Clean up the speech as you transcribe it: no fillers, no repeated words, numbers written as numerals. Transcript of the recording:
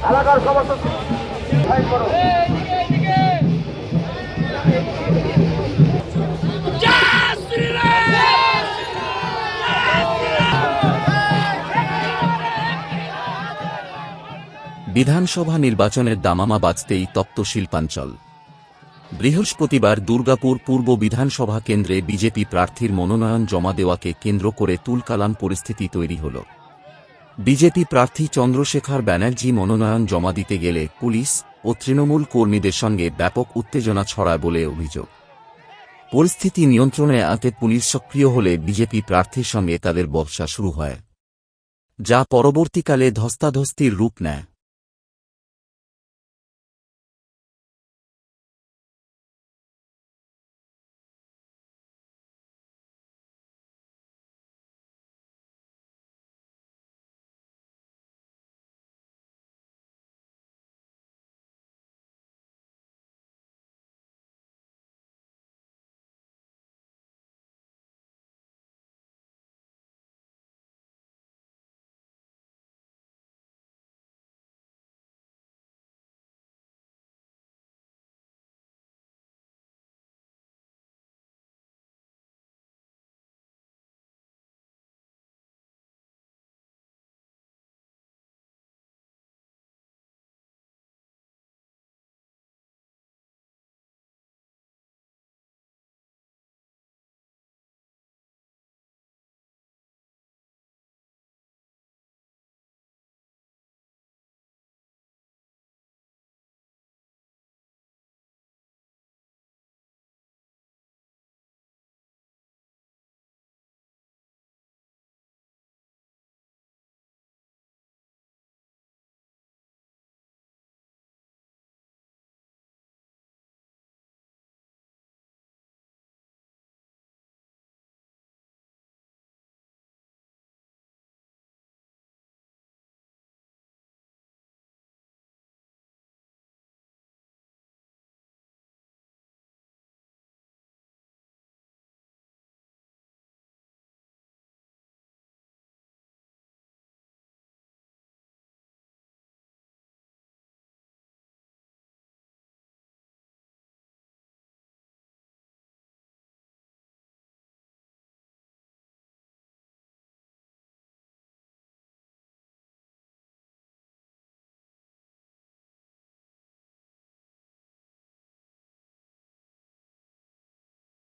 এলাকার সমস্ত বিধানসভা নির্বাচনের দামামা বাজতেই তপ্ত শিল্পাঞ্চল। বৃহস্পতিবার দুর্গাপুর পূর্ব বিধানসভা কেন্দ্রে বিজেপি প্রার্থীর মনোনয়ন জমা দেওয়াকে কেন্দ্র করে তুলকালাম পরিস্থিতি তৈরি হল। বিজেপি প্রার্থী চন্দ্রশেখর ব্যানার্জি মনোনয়ন জমা দিতে গেলে পুলিশ ও তৃণমূল কর্মীদের সঙ্গে ব্যাপক উত্তেজনা ছড়ায় বলে অভিযোগ। পরিস্থিতি নিয়ন্ত্রণে আনতে পুলিশ সক্রিয় হলে বিজেপি প্রার্থীর সঙ্গে তাদের বচসা শুরু হয়, যা পরবর্তীকালে ধস্তাধস্তির রূপ নেয়।